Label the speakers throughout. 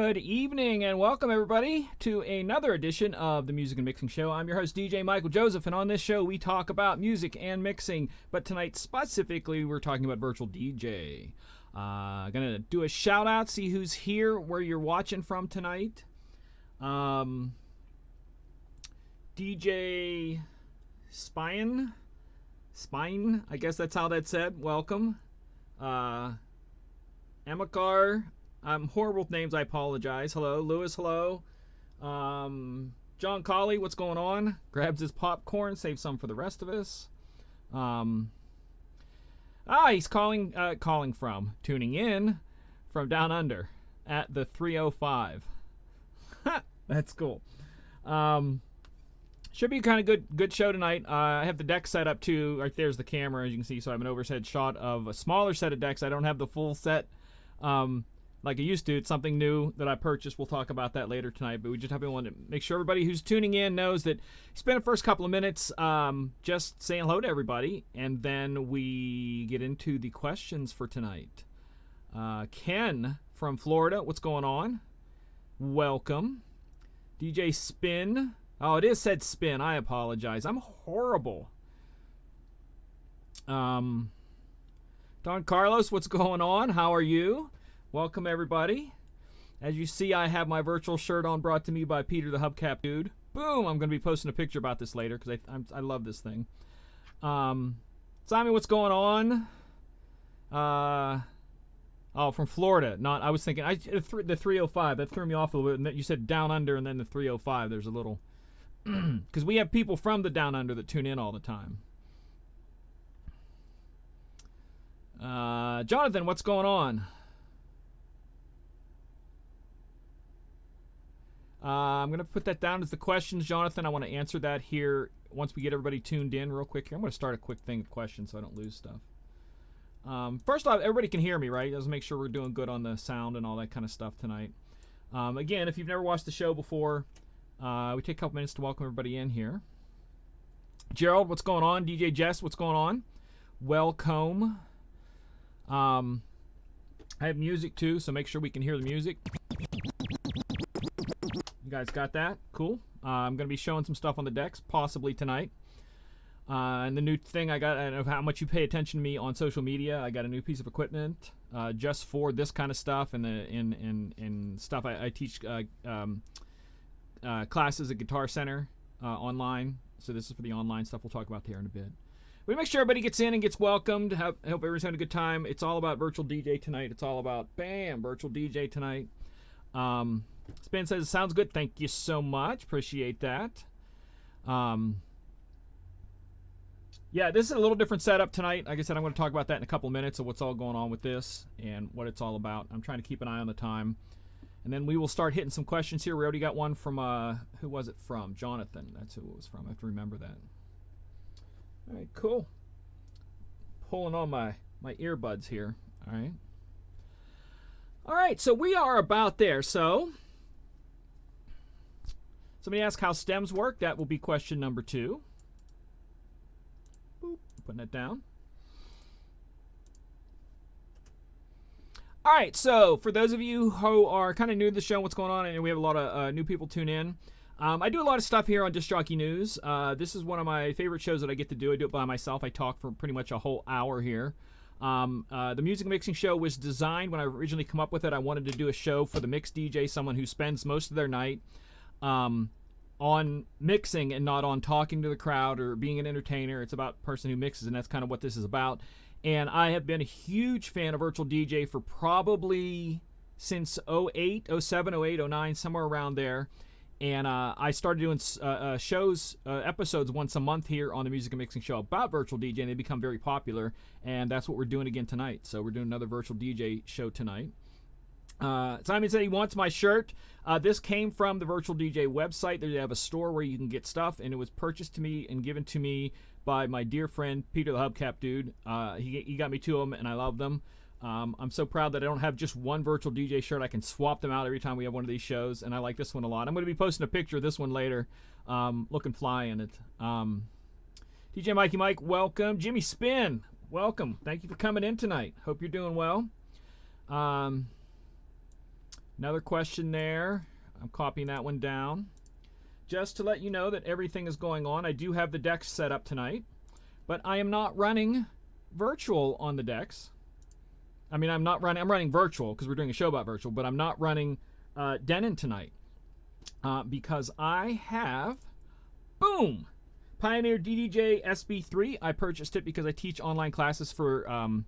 Speaker 1: Good evening and welcome everybody to another edition of the Music and Mixing Show. I'm your host DJ Michael Joseph, and on this show we talk about music and mixing, but tonight specifically we're talking about virtual DJ. Gonna do a shout out, see who's here, where you're watching from tonight. DJ Spine, I guess that's how that's said. Welcome. Amakar, I'm horrible with names, I apologize. Hello. Lewis, hello. John Colley, what's going on? Grabs his popcorn, saves some for the rest of us. He's tuning in from down under at the 305. That's cool. Should be kind of good show tonight. I have the deck set up too. Right there's the camera, as you can see. So I have an overhead shot of a smaller set of decks. I don't have the full set like I used to. It's something new that I purchased. We'll talk about that later tonight. But we just want to make sure everybody who's tuning in knows that spend the first couple of minutes just saying hello to everybody, and then we get into the questions for tonight. Ken from Florida, what's going on? Welcome. DJ Spin. Oh, it is said Spin. I apologize. I'm horrible. Don Carlos, what's going on? How are you? Welcome, everybody. As you see, I have my virtual shirt on, brought to me by Peter the Hubcap Dude. Boom! I'm going to be posting a picture about this later because I love this thing. Simon, what's going on? From Florida. I was thinking the 305. That threw me off a little bit. And you said down under, and then the 305. There's a little because we have people from the down under that tune in all the time. Jonathan, what's going on? I'm going to put that down as the questions, Jonathan. I want to answer that here once we get everybody tuned in real quick here. I'm going to start a quick thing of questions so I don't lose stuff. First off, everybody can hear me, right? Let's make sure we're doing good on the sound and all that kind of stuff tonight. Again, if you've never watched the show before, we take a couple minutes to welcome everybody in here. Gerald, what's going on? DJ Jess, what's going on? Welcome. I have music too, so make sure we can hear the music. You guys got that? Cool. I'm going to be showing some stuff on the decks, possibly tonight. And the new thing I got, I don't know how much you pay attention to me on social media. I got a new piece of equipment just for this kind of stuff and in stuff. I teach classes at Guitar Center online. So this is for the online stuff. We'll talk about there in a bit. We make sure everybody gets in and gets welcomed. I hope everyone's having a good time. It's all about virtual DJ tonight. It's all about, bam, virtual DJ tonight. Spin says, sounds good. Thank you so much. Appreciate that. Yeah, this is a little different setup tonight. Like I said, I'm going to talk about that in a couple of minutes of what's all going on with this and what it's all about. I'm trying to keep an eye on the time. And then we will start hitting some questions here. We already got one from, who was it from? Jonathan. That's who it was from. I have to remember that. All right, cool. Pulling on my earbuds here. All right. All right, so we are about there. So somebody asked how stems work. That will be question number 2. Boop, putting it down. All right, so for those of you who are kind of new to the show, what's going on, and we have a lot of new people tune in. I do a lot of stuff here on Disc Jockey News. This is one of my favorite shows that I get to do. I do it by myself. I talk for pretty much a whole hour here. The Music Mixing Show was designed when I originally come up with it. I wanted to do a show for the mixed DJ, someone who spends most of their night on mixing and not on talking to the crowd or being an entertainer. It's about a person who mixes, and that's kind of what this is about. And I have been a huge fan of virtual DJ for probably since 08, 07, 08, 09, somewhere around there. And I started doing episodes once a month here on the Music and Mixing Show about virtual DJ, and they become very popular. And that's what we're doing again tonight. So we're doing another virtual DJ show tonight. Simon said he wants my shirt. This came from the virtual DJ website. They have a store where you can get stuff, and it was purchased to me and given to me by my dear friend Peter the Hubcap Dude. He got me 2 of them, and I love them. I'm so proud that I don't have just one virtual DJ shirt. I can swap them out every time we have one of these shows, and I like this one a lot. I'm going to be posting a picture of this one later, looking fly in it. DJ Mikey Mike, welcome. Jimmy Spin, welcome. Thank you for coming in tonight. Hope you're doing well. Another question there. I'm copying that one down. Just to let you know that everything is going on. I do have the decks set up tonight, but I am not running virtual on the decks. I mean, I'm running virtual because we're doing a show about virtual, but I'm not running Denon tonight because I have, boom, Pioneer DDJ SB3. I purchased it because I teach online classes for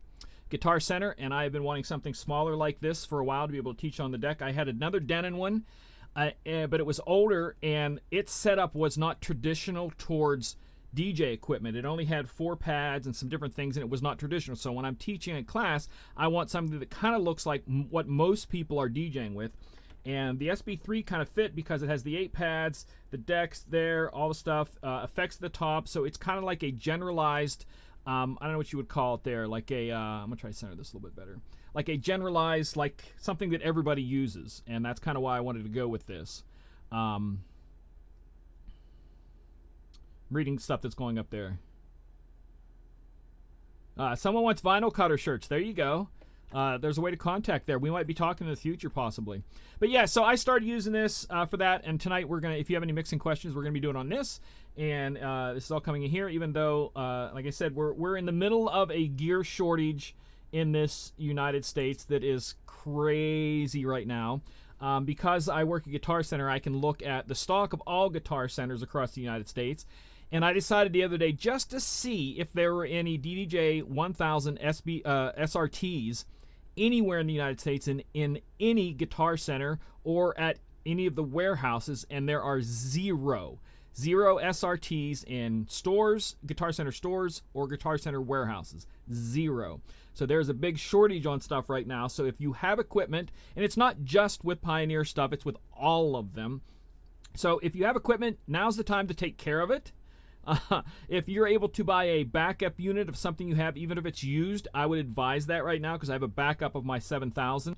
Speaker 1: Guitar Center, and I have been wanting something smaller like this for a while to be able to teach on the deck. I had another Denon one, but it was older, and its setup was not traditional towards DJ equipment. It only had 4 pads and some different things, and it was not traditional. So when I'm teaching a class, I want something that kind of looks like what most people are DJing with. And the SB3 kind of fit because it has the 8 pads, the decks there, all the stuff, effects at the top. So it's kind of like a generalized, I don't know what you would call it there, like a, I'm going to try to center this a little bit better. Like a generalized, like something that everybody uses. And that's kind of why I wanted to go with this. Reading stuff that's going up there. Someone wants vinyl cutter shirts. There you go. There's a way to contact there. We might be talking in the future possibly. But yeah, so I started using this for that, and tonight we're going to, if you have any mixing questions, we're going to be doing on this. And this is all coming in here, even though, like I said, we're in the middle of a gear shortage in this United States that is crazy right now. Because I work at Guitar Center, I can look at the stock of all Guitar Centers across the United States. And I decided the other day just to see if there were any DJNTV SRTs anywhere in the United States in any Guitar Center or at any of the warehouses, and there are zero SRTs in stores, Guitar Center stores, or Guitar Center warehouses. Zero. So there's a big shortage on stuff right now. So if you have equipment, and it's not just with Pioneer stuff, it's with all of them. So if you have equipment, now's the time to take care of it. If you're able to buy a backup unit of something you have, even if it's used, I would advise that right now because I have a backup of my 7000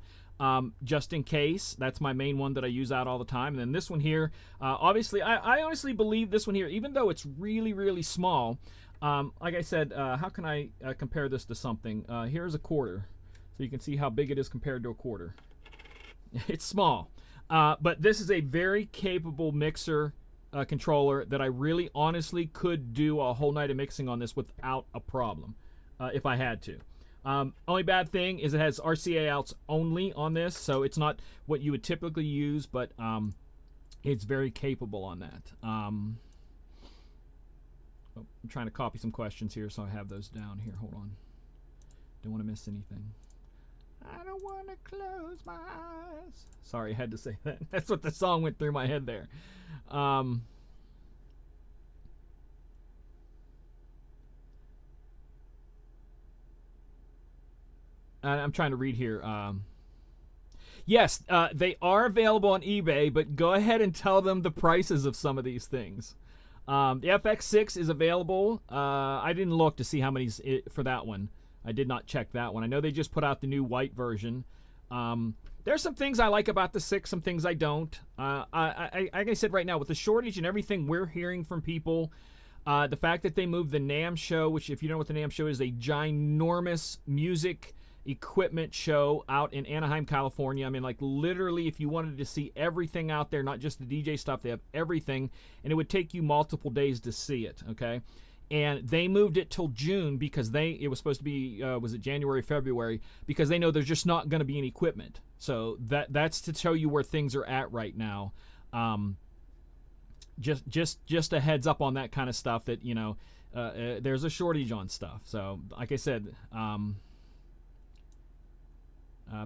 Speaker 1: just in case. That's my main one that I use out all the time. And then this one here, obviously, I honestly believe this one here, even though it's really, really small, like I said, how can I compare this to something? Here's a quarter. So you can see how big it is compared to a quarter. It's small. But this is a very capable mixer controller that I really honestly could do a whole night of mixing on this without a problem if I had to. Only bad thing is it has RCA outs only on this, so it's not what you would typically use, but it's very capable on that. I'm trying to copy some questions here, so I have those down here. Hold on. Don't want to miss anything. I don't want to close my eyes. Sorry, I had to say that. That's what the song went through my head there. I'm trying to read here. Yes, they are available on eBay, but go ahead and tell them the prices of some of these things. The FX6 is available. I didn't look to see how many for that one. I did not check that one. I know they just put out the new white version. There's some things I like about the 6, some things I don't. Like I said right now, with the shortage and everything we're hearing from people, the fact that they moved the NAMM show, which if you know what the NAMM show is, a ginormous music equipment show out in Anaheim, California. I mean, like literally, if you wanted to see everything out there, not just the DJ stuff, they have everything, and it would take you multiple days to see it, okay? And they moved it till June because it was supposed to be, was it January, February, because they know there's just not going to be any equipment. So that's to show you where things are at right now. Just a heads up on that kind of stuff that, you know, there's a shortage on stuff. So like I said,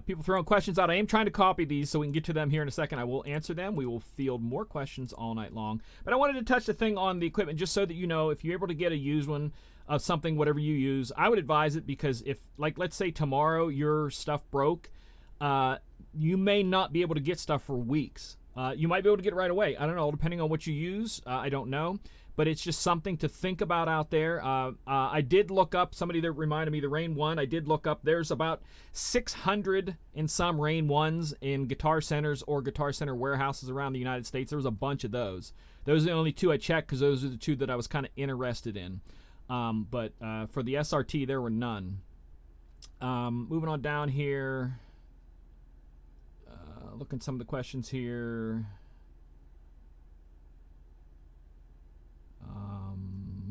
Speaker 1: people throwing questions out. I am trying to copy these so we can get to them here in a second. I will answer them. We will field more questions all night long. But I wanted to touch the thing on the equipment just so that you know if you're able to get a used one of something, whatever you use, I would advise it because if, like, let's say tomorrow your stuff broke, you may not be able to get stuff for weeks. You might be able to get it right away. I don't know, depending on what you use. I don't know. But it's just something to think about out there. I did look up, somebody that reminded me, the Rain 1, I did look up, there's about 600 and some Rain 1s in Guitar Centers or Guitar Center warehouses around the United States. There was a bunch of those. Those are the only 2 I checked because those are the 2 that I was kind of interested in. But for the SRT, there were none. Moving on down here. Look at some of the questions here.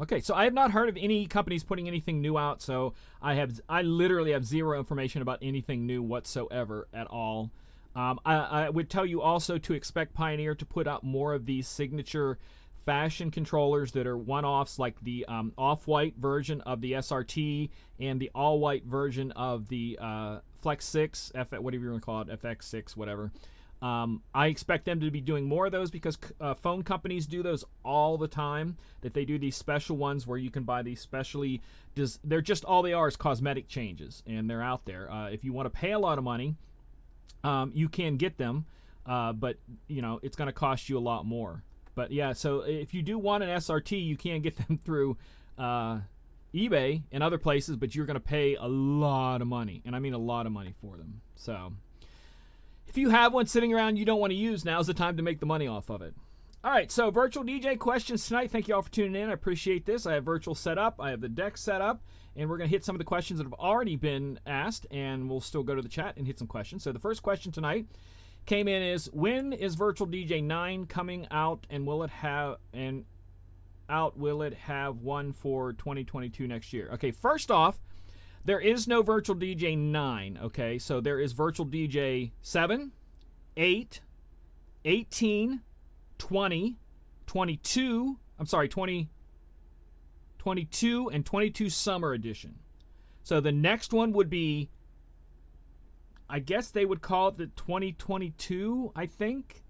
Speaker 1: Okay, so I have not heard of any companies putting anything new out, so I literally have zero information about anything new whatsoever at all. I would tell you also to expect Pioneer to put out more of these signature fashion controllers that are one-offs, like the off-white version of the SRT and the all-white version of the Flex 6, whatever you want to call it, FX6, whatever. I expect them to be doing more of those because phone companies do those all the time, that they do these special ones where you can buy these specially. They're just, all they are is cosmetic changes, and they're out there. If you want to pay a lot of money, you can get them, but you know it's going to cost you a lot more. But yeah, so if you do want an SRT, you can get them through eBay and other places, but you're going to pay a lot of money, and I mean a lot of money for them. So if you have one sitting around you don't want to use, now's the time to make the money off of it. All right, so virtual DJ questions tonight. Thank you all for tuning in. I appreciate this. I have virtual set up. I have the deck set up, and we're going to hit some of the questions that have already been asked, and we'll still go to the chat and hit some questions. So the first question tonight came in is, when is Virtual DJ 9 coming out, and will it have one for 2022 next year? Okay, first off, there is no Virtual DJ 9, okay? So there is Virtual DJ 7, 8, 18, 20, 22, I'm sorry, 2022 and 22 Summer Edition. So the next one would be, I guess they would call it the 2022, I think,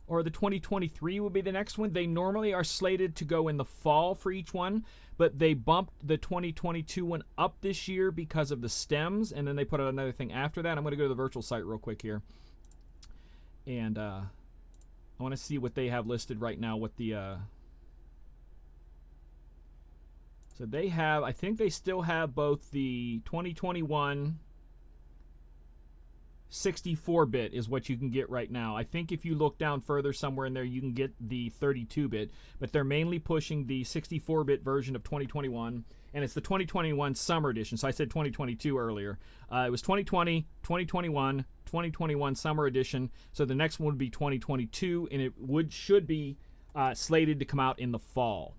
Speaker 1: or the 2023 would be the next one. They normally are slated to go in the fall for each one, but they bumped the 2022 one up this year because of the stems, and then they put out another thing after that. I'm going to go to the virtual site real quick here, and I want to see what they have listed right now, what the so they have, I think they still have both the 2021 64-bit is what you can get right now. I think if you look down further somewhere in there, you can get the 32-bit, but they're mainly pushing the 64-bit version of 2021, and it's the 2021 Summer Edition. So I said 2022 earlier. It was 2020, 2021, 2021 Summer Edition. So the next one would be 2022, and it should be slated to come out in the fall.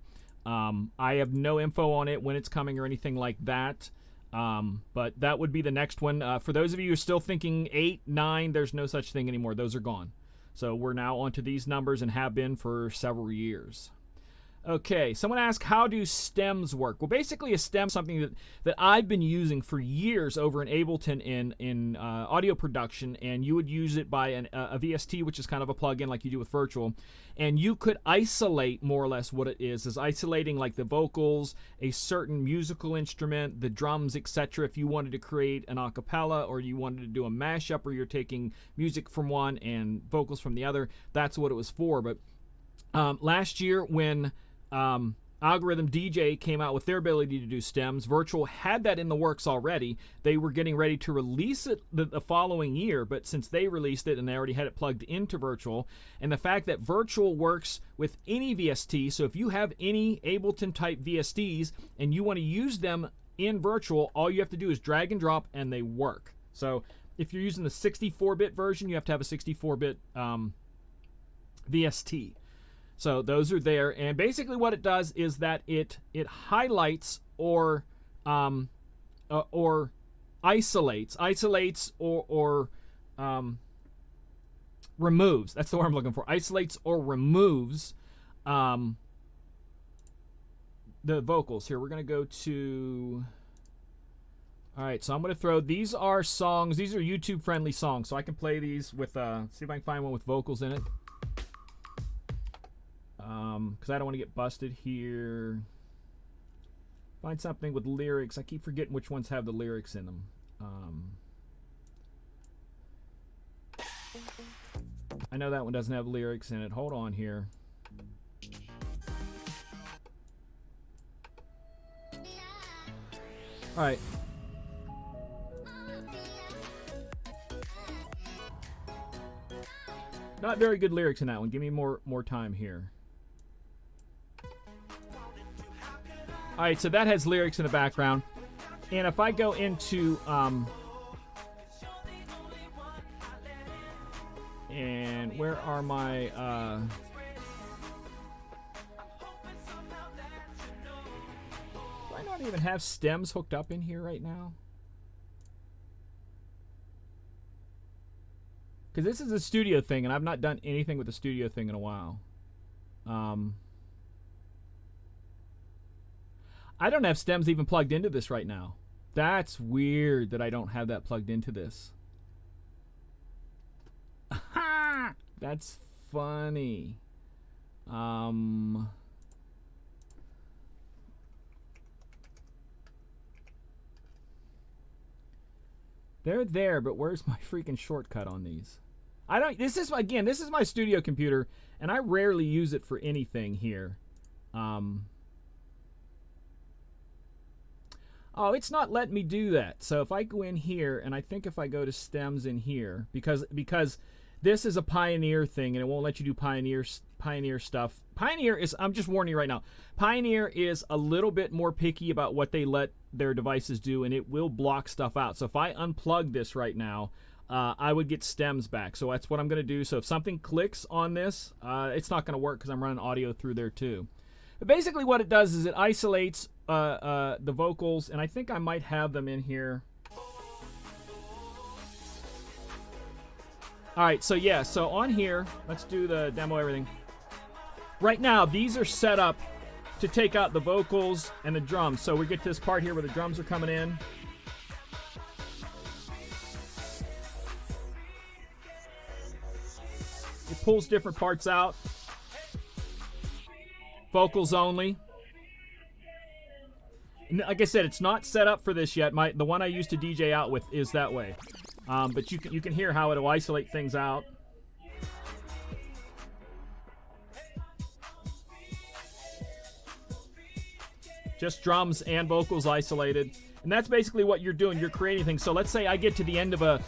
Speaker 1: I have no info on it, when it's coming or anything like that. But that would be the next one. For those of you who are still thinking 8, 9, there's no such thing anymore. Those are gone. So we're now onto these numbers and have been for several years. Okay, someone asked, how do stems work? Well, basically a stem is something that I've been using for years over in Ableton in audio production, and you would use it by a VST, which is kind of a plugin like you do with Virtual, and you could isolate more or less what it is isolating like the vocals, a certain musical instrument, the drums, etc. If you wanted to create an a cappella, or you wanted to do a mashup where you're taking music from one and vocals from the other, that's what it was for. But last year when Algorithm DJ came out with their ability to do stems, Virtual had that in the works already. They were getting ready to release it the following year, but since they released it and they already had it plugged into Virtual, and the fact that Virtual works with any VST, so if you have any Ableton type VSTs and you want to use them in Virtual, all you have to do is drag and drop and they work. So if you're using the 64-bit version, you have to have a 64-bit VST. So those are there, and basically what it does is that it highlights or isolates or removes. That's the word I'm looking for. Isolates or removes the vocals. Here we're gonna go to. All right, so I'm gonna throw. These are songs. These are YouTube friendly songs, so I can play these with. See if I can find one with vocals in it. Because I don't want to get busted here. Find something with lyrics. I keep forgetting which ones have the lyrics in them. I know that one doesn't have lyrics in it. Hold on here. All right. Not very good lyrics in that one. Give me more time here. All right, so that has lyrics in the background. And if I go into And where are my... do I not even have stems hooked up in here right now? Because this is a studio thing, and I've not done anything with the studio thing in a while. I don't have stems even plugged into this right now. That's weird that I don't have that plugged into this. That's funny. They're there, but where's my freaking shortcut on these? I don't. This is, again, this is my studio computer, and I rarely use it for anything here. Oh, it's not letting me do that. So if I go in here, and I think if I go to stems in here, because this is a Pioneer thing, and it won't let you do Pioneer stuff. Pioneer is, I'm just warning you right now, Pioneer is a little bit more picky about what they let their devices do, and it will block stuff out. So if I unplug this right now, I would get stems back. So that's what I'm going to do. So if something clicks on this, it's not going to work because I'm running audio through there too. But basically what it does is it isolates the vocals, and I think I might have them in here. Alright, so yeah, so on here, let's do the demo everything. Right now, these are set up to take out the vocals and the drums. So we get this part here where the drums are coming in. It pulls different parts out. Vocals only. Like I said, it's not set up for this yet. The one I used to DJ out with is that way. But you can hear how it'll isolate things out. Just drums and vocals isolated. And that's basically what you're doing. You're creating things. So let's say I get to the end of a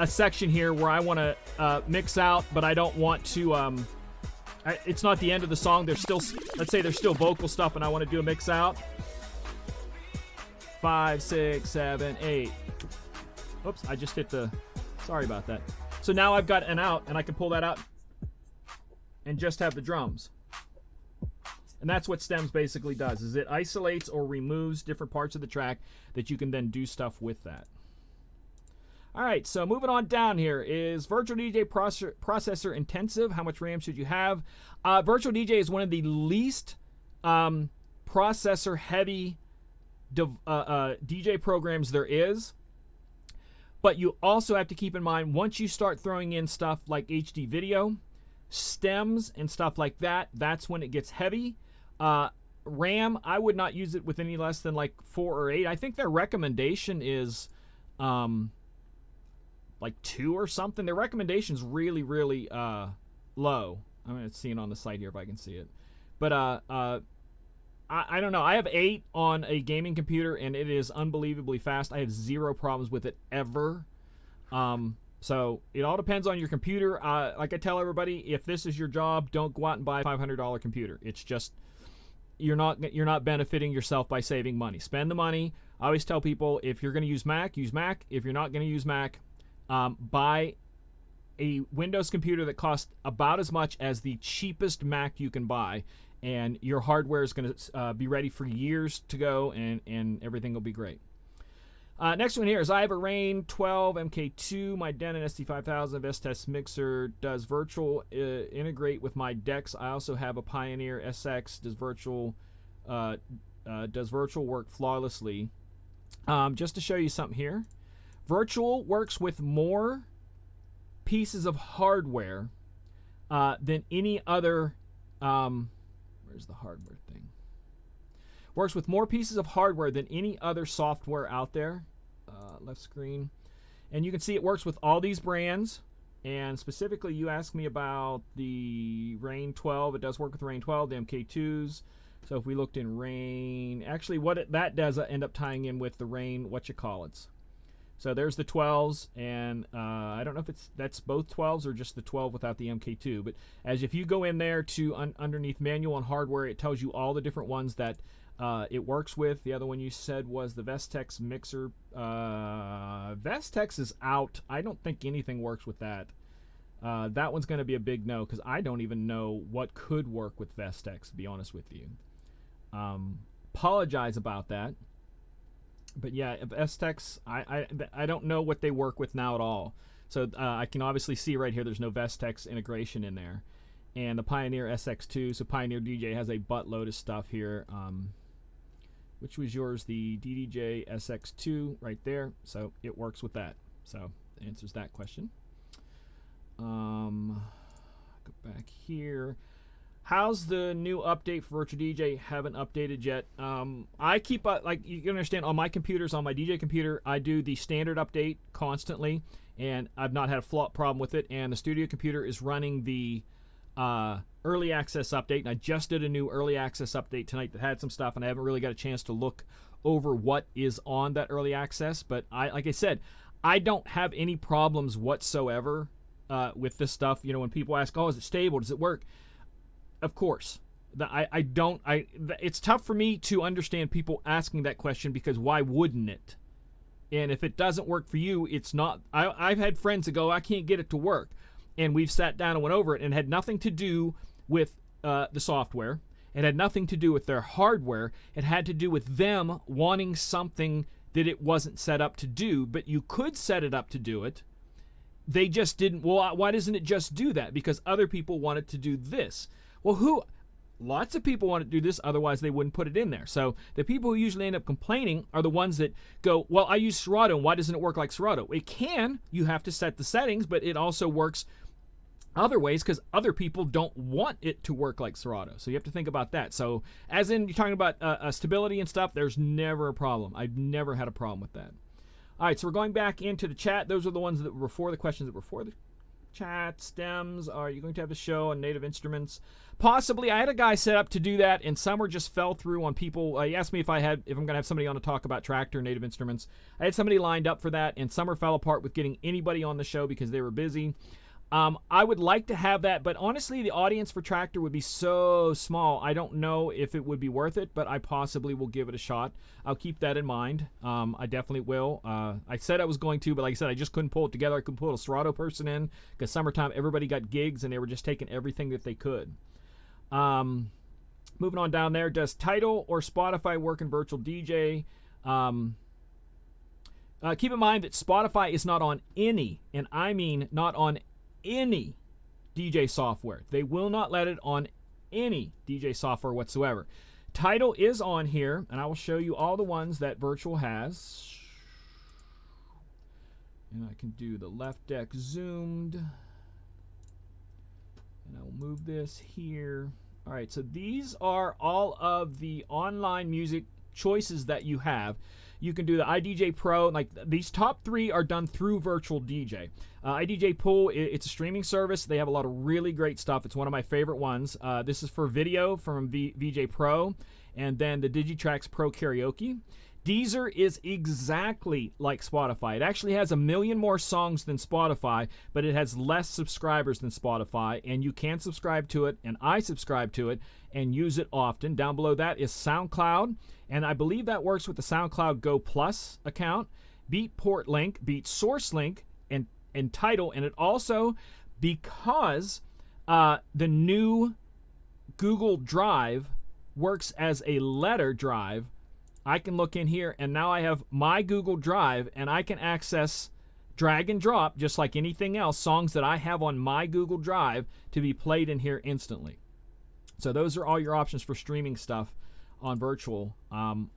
Speaker 1: section here where I want to mix out, but I don't want to... it's not the end of the song. There's still... Let's say there's still vocal stuff and I want to do a mix out. 5, 6, 7, 8. Oops, I just hit the... Sorry about that. So now I've got an out, and I can pull that out and just have the drums. And that's what stems basically does, is it isolates or removes different parts of the track that you can then do stuff with that. All right, so moving on down here, is Virtual DJ processor intensive? How much RAM should you have? Virtual DJ is one of the least processor heavy DJ programs there is. But you also have to keep in mind, once you start throwing in stuff like HD video, stems and stuff like that, that's when it gets heavy. RAM, I would not use it with any less than like 4 or 8. I think their recommendation is like 2 or something. Their recommendation's really, really low. I'm going to see it on the site here if I can see it. But I don't know. I have 8 on a gaming computer, and it is unbelievably fast. I have 0 problems with it ever. So it all depends on your computer. Like I tell everybody, if this is your job, don't go out and buy a $500 computer. It's just you're not benefiting yourself by saving money. Spend the money. I always tell people, if you're going to use Mac, use Mac. If you're not going to use Mac, buy a Windows computer that costs about as much as the cheapest Mac you can buy. And your hardware is going to be ready for years to go, and everything will be great. Next one here is I have a Rain 12 MK2, my Denon SD5000 best test mixer. Does virtual integrate with my decks? I also have a Pioneer SX. Does virtual work flawlessly? Just to show you something here, virtual works with more pieces of hardware than any other. Where's the hardware thing? Works with more pieces of hardware than any other software out there. Left screen. And you can see it works with all these brands. And specifically, you asked me about the Rain 12. It does work with Rain 12, the MK2s. So if we looked in Rain... Actually, that does end up tying in with the Rain whatchamacallits. So there's the 12s, and I don't know if that's both 12s or just the 12 without the MK2. But if you go in there to underneath manual and hardware, it tells you all the different ones that it works with. The other one you said was the Vestex mixer. Vestex is out. I don't think anything works with that. That one's going to be a big no because I don't even know what could work with Vestex, to be honest with you. Apologize about that. But yeah, Vestex, I don't know what they work with now at all. So I can obviously see right here there's no Vestex integration in there. And the Pioneer SX2, so Pioneer DJ has a buttload of stuff here. Which was yours? The DDJ SX2 right there. So it works with that. So it answers that question. Go back here. How's the new update for Virtual DJ? Haven't updated yet. I keep like you can understand on my computers, on my DJ computer, I do the standard update constantly, and I've not had a problem with it. And the studio computer is running the early access update, and I just did a new early access update tonight that had some stuff, and I haven't really got a chance to look over what is on that early access. But like I said, I don't have any problems whatsoever with this stuff. You know, when people ask, "Oh, is it stable? Does it work?" Of course, it's tough for me to understand people asking that question because why wouldn't it? And if it doesn't work for you, it's not. I've had friends that go, "I can't get it to work," and we've sat down and went over it, and it had nothing to do with the software. It had nothing to do with their hardware. It had to do with them wanting something that it wasn't set up to do, but you could set it up to do it. They just didn't. Well, why doesn't it just do that? Because other people wanted to do this. Well, lots of people want to do this, otherwise they wouldn't put it in there. So the people who usually end up complaining are the ones that go, well, I use Serato, and why doesn't it work like Serato? It can. You have to set the settings, but it also works other ways because other people don't want it to work like Serato. So you have to think about that. So as in you're talking about stability and stuff, there's never a problem. I've never had a problem with that. All right, so we're going back into the chat. Those are the ones that were before the questions that were before the chat. Stems, are you going to have a show on native instruments? Possibly. I had a guy set up to do that, and some were just fell through on people. He asked me if I'm going to have somebody on to talk about Tractor native instruments. I had somebody lined up for that, and some fell apart with getting anybody on the show because they were busy. I would like to have that, but honestly, the audience for Tractor would be so small. I don't know if it would be worth it, but I possibly will give it a shot. I'll keep that in mind. I definitely will. I said I was going to, but like I said, I just couldn't pull it together. I couldn't pull a Serato person in because summertime, everybody got gigs, and they were just taking everything that they could. Moving on down there, does Tidal or Spotify work in Virtual DJ? Keep in mind that Spotify is not on any, and I mean not on any DJ software. They will not let it on any DJ software whatsoever. Tidal is on here, and I will show you all the ones that Virtual has. And I can do the left deck zoomed. And I'll move this here. All right, so these are all of the online music choices that you have. You can do the iDJ Pro. Like these top three are done through Virtual DJ. iDJ Pool, it's a streaming service. They have a lot of really great stuff. It's one of my favorite ones. This is for video from VJ Pro, and then the Digitrax Pro Karaoke. Deezer is exactly like Spotify. It actually has 1 million more songs than Spotify, but it has less subscribers than Spotify, and you can subscribe to it, and I subscribe to it and use it often. Down below that is SoundCloud, and I believe that works with the SoundCloud Go Plus account, Beatport Link, Beat Source Link, and Tidal, and it also, because the new Google Drive works as a letter drive, I can look in here, and now I have my Google Drive, and I can access, drag and drop, just like anything else, songs that I have on my Google Drive to be played in here instantly. So those are all your options for streaming stuff on Virtual.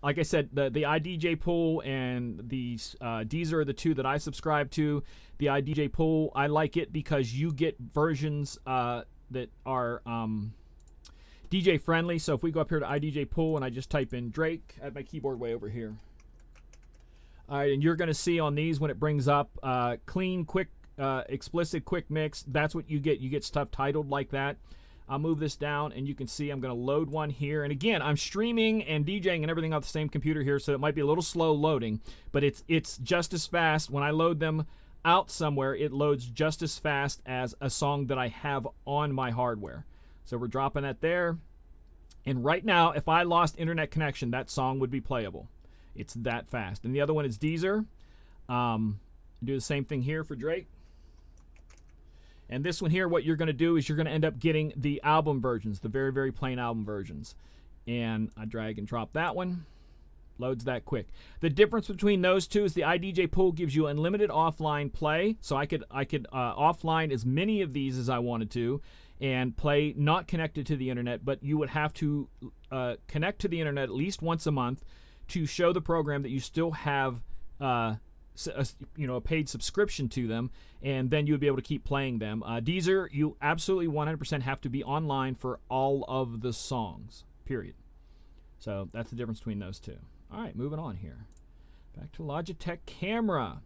Speaker 1: Like I said, the iDJ Pool and the Deezer are the two that I subscribe to. The iDJ Pool, I like it because you get versions that are DJ friendly. So if we go up here to iDJ Pool and I just type in Drake, I have my keyboard way over here. All right, and you're going to see on these when it brings up clean, quick, explicit, quick mix. That's what you get. You get stuff titled like that. I'll move this down, and you can see I'm going to load one here. And again, I'm streaming and DJing and everything off the same computer here, so it might be a little slow loading, but it's just as fast. When I load them out somewhere, it loads just as fast as a song that I have on my hardware. So we're dropping that there. And right now, if I lost internet connection, that song would be playable. It's that fast. And the other one is Deezer. Do the same thing here for Drake. And this one here, what you're going to do is you're going to end up getting the album versions, the very, very plain album versions. And I drag and drop that one. Loads that quick. The difference between those two is the iDJ Pool gives you unlimited offline play. So I could offline as many of these as I wanted to and play not connected to the internet, but you would have to connect to the internet at least once a month to show the program that you still have a paid subscription to them, and then you would be able to keep playing them. Deezer, you absolutely 100% have to be online for all of the songs, period. So that's the difference between those two. All right, moving on here. Back to Logitech camera.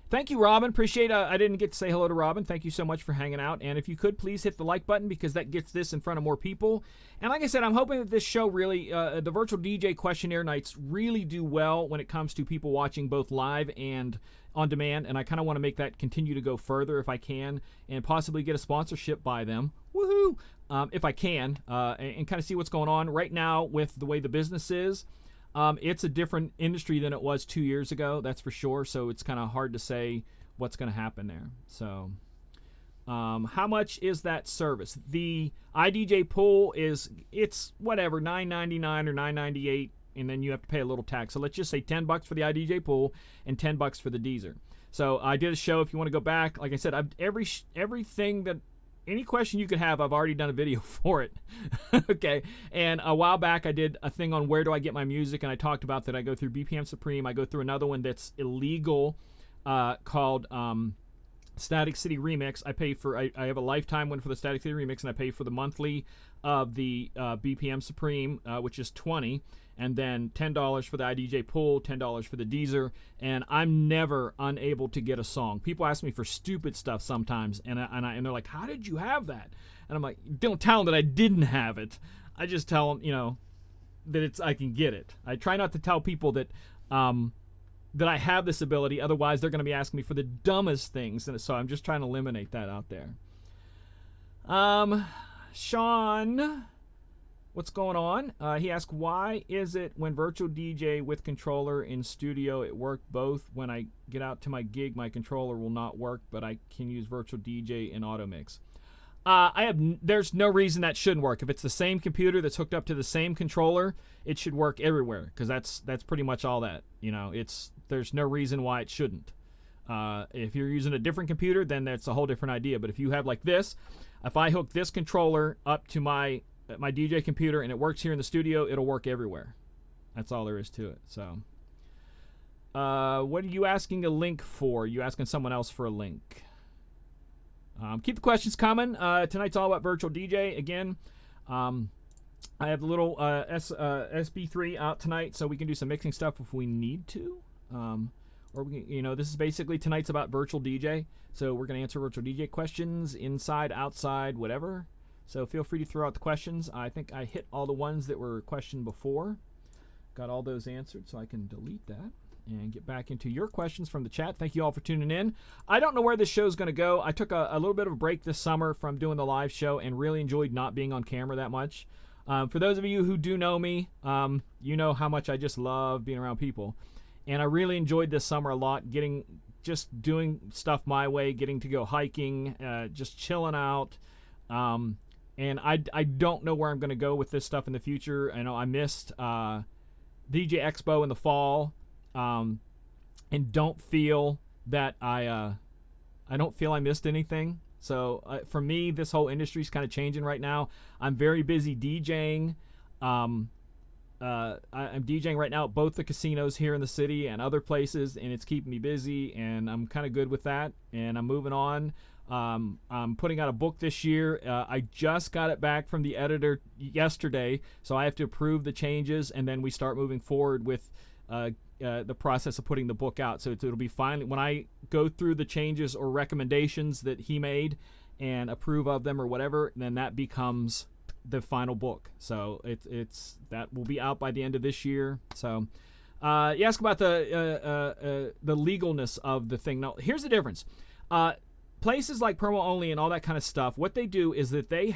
Speaker 1: Thank you, Robin. Appreciate I didn't get to say hello to Robin. Thank you so much for hanging out. And if you could, please hit the like button because that gets this in front of more people. And like I said, I'm hoping that this show really, the Virtual DJ Questionnaire Nights really do well when it comes to people watching both live and on demand. And I kind of want to make that continue to go further if I can and possibly get a sponsorship by them. Woohoo! If I can, and kind of see what's going on. Right now, with the way the business is, it's a different industry than it was 2 years ago, that's for sure. So it's kind of hard to say what's going to happen there. So how much is that service? The iDJ Pool it's whatever, $9.99 or $9.98, and then you have to pay a little tax. So let's just say $10 for the iDJ Pool and $10 for the Deezer. So I did a show. If you want to go back, like I said, everything that any question you could have, I've already done a video for it. Okay. And a while back, I did a thing on where do I get my music, and I talked about that. I go through BPM Supreme. I go through another one that's illegal called Static City Remix. I have a lifetime one for the Static City Remix, and I pay for the monthly of the BPM Supreme, which is $20, and then $10 for the iDJ Pool, $10 for the Deezer, and I'm never unable to get a song. People ask me for stupid stuff sometimes, and they're like, "How did you have that?" And I'm like, "Don't tell them that I didn't have it. I just tell them, that I can get it." I try not to tell people that that I have this ability. Otherwise, they're going to be asking me for the dumbest things, and so I'm just trying to eliminate that out there. Sean, what's going on? He asked, why is it when virtual DJ with controller in studio it worked both? When I get out to my gig, my controller will not work, but I can use virtual DJ in auto mix. There's no reason that shouldn't work. If it's the same computer that's hooked up to the same controller, it should work everywhere, because that's pretty much all that. There's no reason why it shouldn't. If you're using a different computer, then that's a whole different idea. But if you have like this, if I hook this controller up to my DJ computer and it works here in the studio, it'll work everywhere. That's all there is to it. So, what are you asking a link for? You asking someone else for a link? Keep the questions coming. Tonight's all about virtual DJ. Again, I have the little SB3 out tonight, so we can do some mixing stuff if we need to. Or we can, this is basically tonight's about virtual DJ. So we're going to answer virtual DJ questions, inside, outside, whatever. So feel free to throw out the questions. I think I hit all the ones that were questioned before. Got all those answered, so I can delete that and get back into your questions from the chat. Thank you all for tuning in. I don't know where this show's going to go. I took a little bit of a break this summer from doing the live show and really enjoyed not being on camera that much. For those of you who do know me, you know how much I just love being around people. And I really enjoyed this summer a lot, just doing stuff my way, getting to go hiking, just chilling out. And I don't know where I'm going to go with this stuff in the future. I know I missed DJ Expo in the fall, and don't feel that I don't feel I missed anything. So for me, this whole industry is kind of changing right now. I'm very busy DJing. I'm DJing right now at both the casinos here in the city and other places, and it's keeping me busy, and I'm kind of good with that, and I'm moving on. I'm putting out a book this year. I just got it back from the editor yesterday, so I have to approve the changes, and then we start moving forward with the process of putting the book out. So it'll be finally, when I go through the changes or recommendations that he made and approve of them or whatever, then that becomes the final book. So it's that will be out by the end of this year. So you ask about the legalness of the thing. Now here's the difference. Places like Promo Only and all that kind of stuff, what they do is that they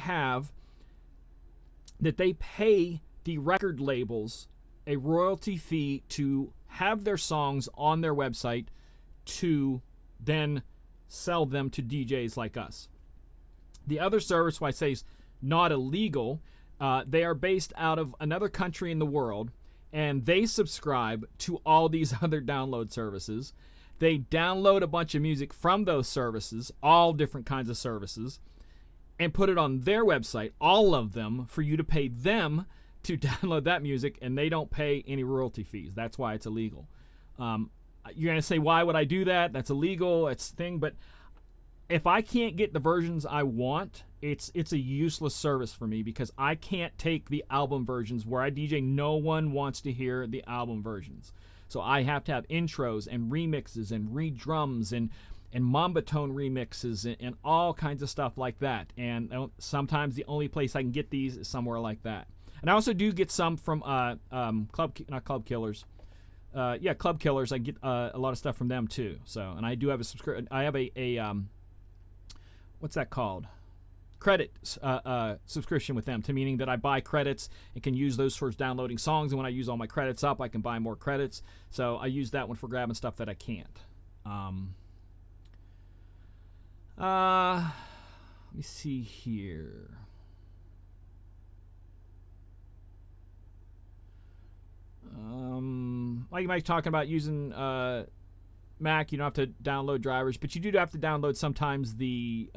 Speaker 1: pay the record labels a royalty fee to have their songs on their website to then sell them to DJs like us. The other service, why I say is not illegal, they are based out of another country in the world, and they subscribe to all these other download services. They download a bunch of music from those services, all different kinds of services, and put it on their website, all of them, for you to pay them to download that music, and they don't pay any royalty fees. That's why it's illegal. You're going to say, why would I do that? That's illegal. It's a thing. But if I can't get the versions I want, it's a useless service for me, because I can't take the album versions where I DJ. No one wants to hear the album versions. So I have to have intros and remixes and re-drums and Mamba tone remixes and all kinds of stuff like that. And sometimes the only place I can get these is somewhere like that. And I also do get some from Club Killers. Club Killers. I get a lot of stuff from them too. So, and I do have a subscription. I have a what's that called? Credit subscription with them, to meaning that I buy credits and can use those towards downloading songs. And when I use all my credits up, I can buy more credits. So I use that one for grabbing stuff that I can't. Let me see here. Like you might be talking about using Mac, you don't have to download drivers, but you do have to download sometimes the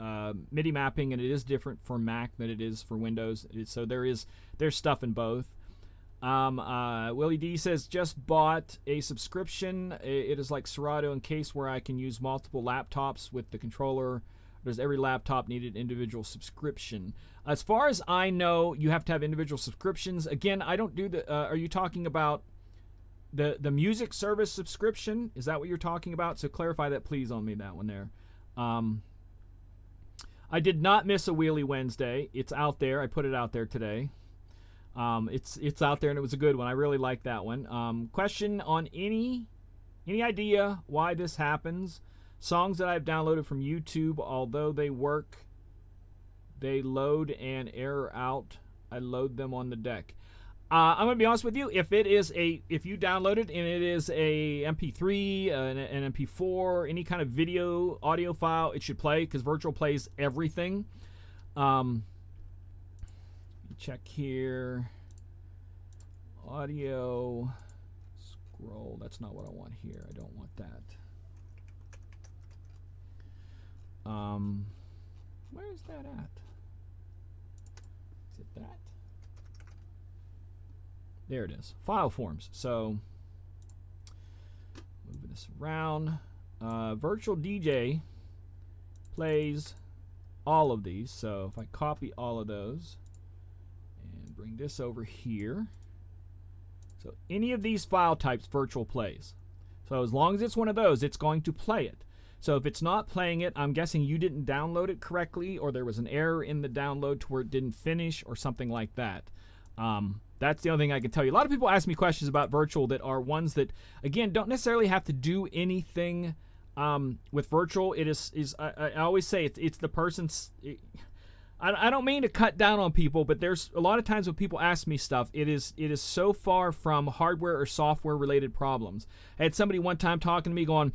Speaker 1: MIDI mapping, and it is different for Mac than it is for Windows. So there's stuff in both. Willie D says, just bought a subscription. It is like Serato in case where I can use multiple laptops with the controller. Does every laptop need an individual subscription? As far as I know, you have to have individual subscriptions. Again, I don't do the. Are you talking about the music service subscription? Is that what you're talking about? So clarify that, please, on me, that one there. I did not miss a Wheelie Wednesday. It's out there. I put it out there today. It's out there, and it was a good one. I really like that one. Question on any idea why this happens? Songs that I've downloaded from YouTube, although they work, they load and error out. I load them on the deck. I'm gonna be honest with you. If you download it and it is a MP3, an MP4, any kind of video, audio file, it should play, because Virtual plays everything. Check here. Audio. Scroll. That's not what I want here. I don't want that. Where is that at? Is it that? There it is. File forms. So, moving this around. Virtual DJ plays all of these. So, if I copy all of those and bring this over here. So, any of these file types, Virtual plays. So, as long as it's one of those, it's going to play it. So if it's not playing it, I'm guessing you didn't download it correctly, or there was an error in the download to where it didn't finish, or something like that. That's the only thing I can tell you. A lot of people ask me questions about Virtual that are ones that, again, don't necessarily have to do anything with Virtual. It is I always say it's the person's. I don't mean to cut down on people, but there's a lot of times when people ask me stuff, it is so far from hardware or software related problems. I had somebody one time talking to me going,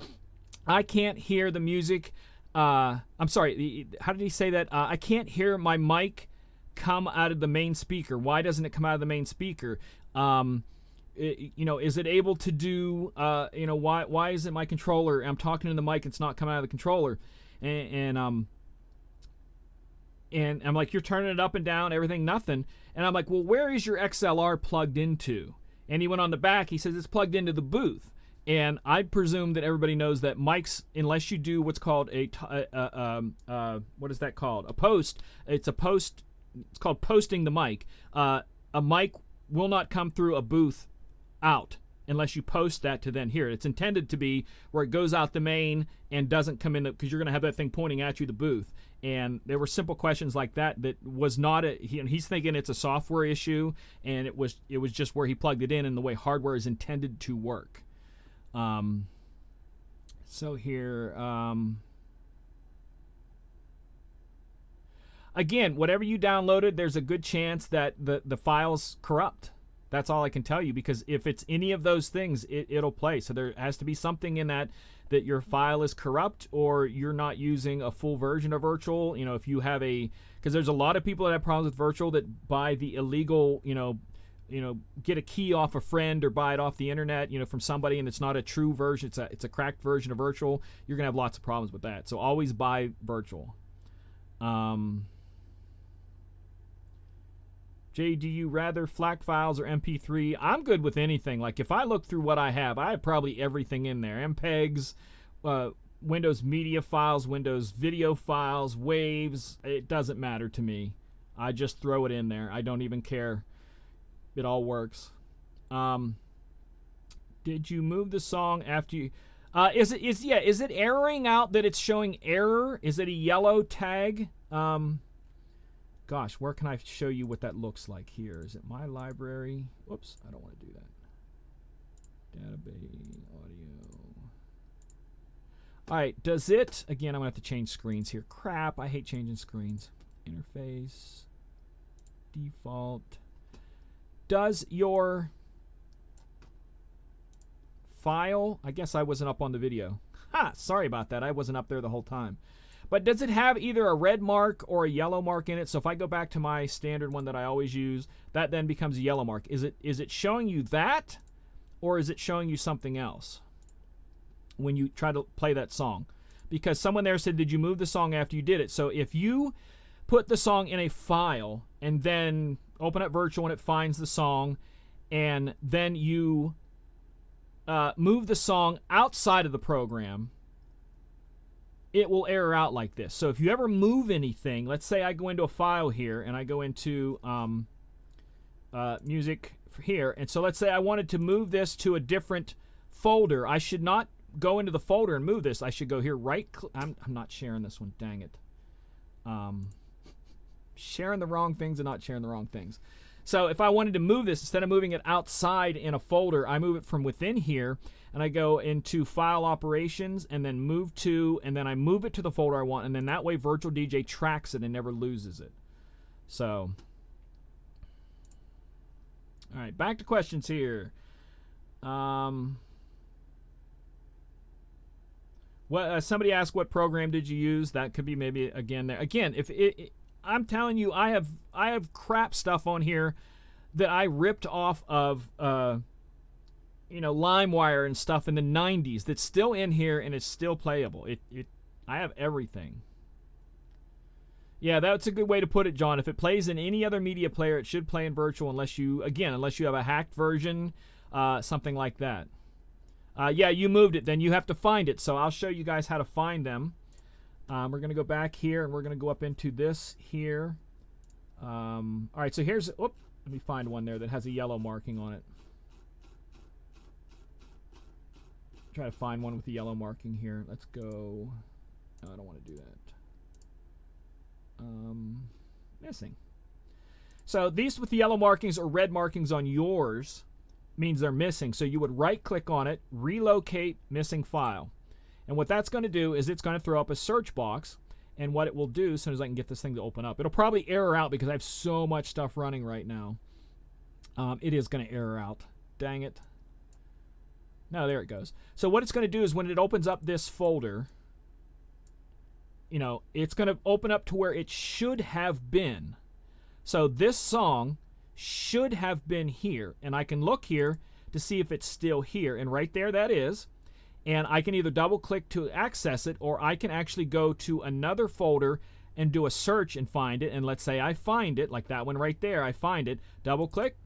Speaker 1: I can't hear the music. I'm sorry. How did he say that? I can't hear my mic come out of the main speaker. Why doesn't it come out of the main speaker? Is it able to do? Why isn't my controller? I'm talking to the mic. It's not coming out of the controller, and I'm like, you're turning it up and down, everything, nothing. And I'm like, well, where is your XLR plugged into? And he went on the back. He says it's plugged into the booth. And I presume that everybody knows that mics, unless you do what's called what is that called? A post. It's a post. It's called posting the mic. A mic will not come through a booth out unless you post that to then hear it. It's intended to be where it goes out the main and doesn't come in, because you're going to have that thing pointing at you, the booth. And there were simple questions like that was not he's thinking it's a software issue, and it was just where he plugged it in and the way hardware is intended to work. So here, again, whatever you downloaded, there's a good chance that the file's corrupt. That's all I can tell you, because if it's any of those things, it'll play. So there has to be something in that your file is corrupt, or you're not using a full version of virtual. You know, if you have because there's a lot of people that have problems with virtual that buy the illegal, get a key off a friend or buy it off the internet, from somebody, and it's not a true version. It's a cracked version of virtual. You're gonna have lots of problems with that. So always buy virtual. Jay, do you rather FLAC files or MP3? I'm good with anything. Like, if I look through what I have probably everything in there. MPEGs, Windows media files, Windows video files, waves. It doesn't matter to me. I just throw it in there. I don't even care. It all works. Did you move the song after you... Is it erroring out that it's showing error? Is it a yellow tag? Gosh, where can I show you what that looks like here? Is it my library? Whoops, I don't want to do that. Database, audio. All right, does it... Again, I'm going to have to change screens here. Crap, I hate changing screens. Interface. Default. Does your file... I guess I wasn't up on the video. Sorry about that. I wasn't up there the whole time. But does it have either a red mark or a yellow mark in it? So if I go back to my standard one that I always use, that then becomes a yellow mark. Is it showing you that, or is it showing you something else when you try to play that song? Because someone there said, did you move the song after you did it? So if you put the song in a file and then open up virtual and it finds the song, and then you move the song outside of the program, it will error out like this. So if you ever move anything, let's say I go into a file here and I go into music here, and so let's say I wanted to move this to a different folder. I should not go into the folder and move this. I should go here, I'm not sharing this one, dang it. Sharing the wrong things and not sharing the wrong things. So if I wanted to move this, instead of moving it outside in a folder, I move it from within here, and I go into File Operations, and then Move To, and then I move it to the folder I want, and then that way Virtual DJ tracks it and never loses it. So, all right, back to questions here. Somebody asked, what program did you use? That could be maybe again there. Again, I'm telling you, I have crap stuff on here that I ripped off of LimeWire and stuff in the 90s that's still in here and it's still playable. I have everything. Yeah, that's a good way to put it, John. If it plays in any other media player, it should play in virtual unless you have a hacked version, something like that. Yeah, you moved it. Then you have to find it. So I'll show you guys how to find them. We're going to go back here, and we're going to go up into this here. All right, so here's... let me find one there that has a yellow marking on it. Try to find one with a yellow marking here. Let's go... No, I don't want to do that. Missing. So these with the yellow markings or red markings on yours means they're missing. So you would right-click on it, relocate missing file. And what that's going to do is it's going to throw up a search box, and what it will do, as soon as I can get this thing to open up, it'll probably error out because I have so much stuff running right now. It is going to error out. Dang it. No, there it goes. So what it's going to do is when it opens up this folder, it's going to open up to where it should have been. So this song should have been here, and I can look here to see if it's still here, and right there that is. And I can either double click to access it, or I can actually go to another folder and do a search and find it. And let's say I find it, like that one right there, I find it, double click,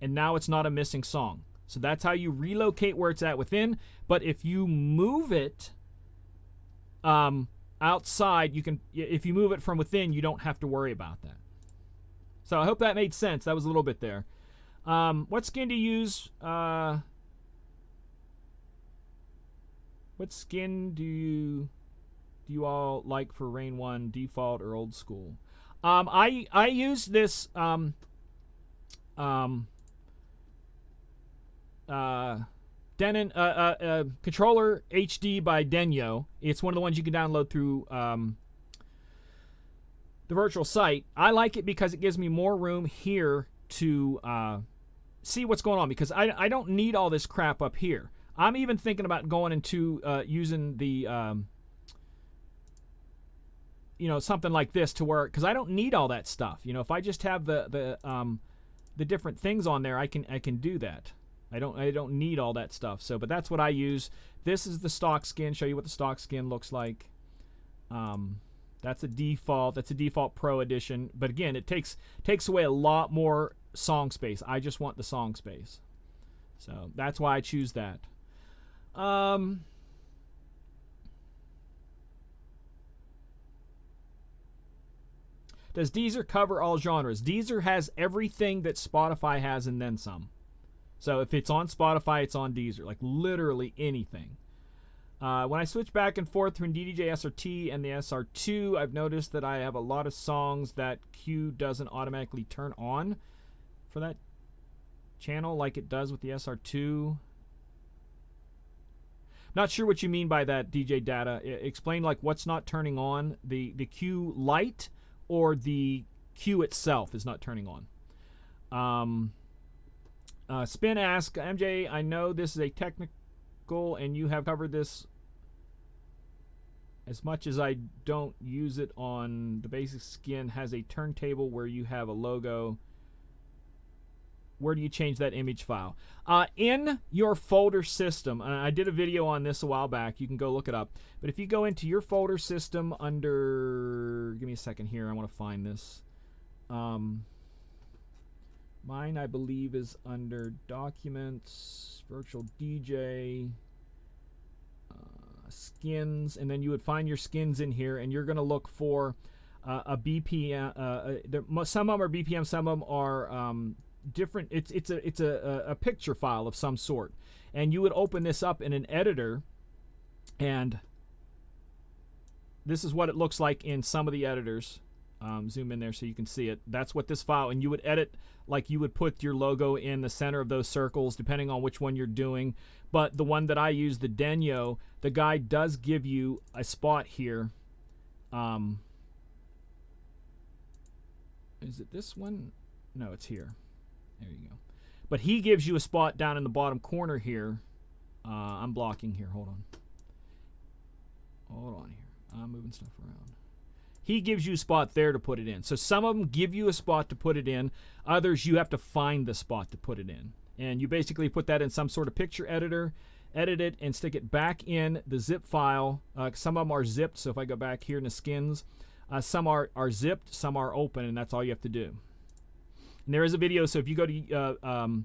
Speaker 1: and now it's not a missing song. So that's how you relocate where it's at within. But if you move it outside, if you move it from within, you don't have to worry about that. So I hope that made sense. That was a little bit there. What skin do you use? What skin do you all like for Rain 1, default or old school? I use this Denon controller HD by Denyo. It's one of the ones you can download through the virtual site. I like it because it gives me more room here to see what's going on, because I don't need all this crap up here. I'm even thinking about going into using the you know, something like this to where, because I don't need all that stuff. You know, if I just have the different things on there, I can do that. I don't need all that stuff. So, but that's what I use. This is the stock skin. Show you what the stock skin looks like. That's a default. That's a default Pro edition. But again, it takes away a lot more song space. I just want the song space. So that's why I choose that. Does Deezer cover all genres? Deezer has everything that Spotify has and then some. So if it's on Spotify, it's on Deezer. Like literally anything. When I switch back and forth between DDJ SRT and the SR2, I've noticed that I have a lot of songs that Q doesn't automatically turn on for that channel like it does with the SR2. Not sure what you mean by that, DJ Data. Explain like what's not turning on. The Q light or the Q itself is not turning on. Spin asks, MJ, I know this is a technical and you have covered this. As much as I don't use it on the basic skin, has a turntable where you have a logo. Where do you change that image file? In your folder system, I did a video on this a while back. You can go look it up. But if you go into your folder system under, give me a second here, I want to find this. Mine, I believe, is under Documents, Virtual DJ, Skins, and then you would find your skins in here, and you're going to look for a BPM. Some of them are BPM, some of them are different. It's a picture file of some sort, and you would open this up in an editor, and this is what it looks like in some of the editors. Zoom in there so you can see it. That's what this file, and you would edit like you would put your logo in the center of those circles depending on which one you're doing. But the one that I use, the Denyo, the guy does give you a spot here. Is it this one? No, it's here. There you go. But he gives you a spot down in the bottom corner here. I'm blocking here. Hold on. Hold on here. I'm moving stuff around. He gives you a spot there to put it in. So some of them give you a spot to put it in. Others, you have to find the spot to put it in. And you basically put that in some sort of picture editor, edit it, and stick it back in the zip file. Some of them are zipped, so if I go back here in the skins, some are zipped, some are open, and that's all you have to do. And there is a video, so if you go to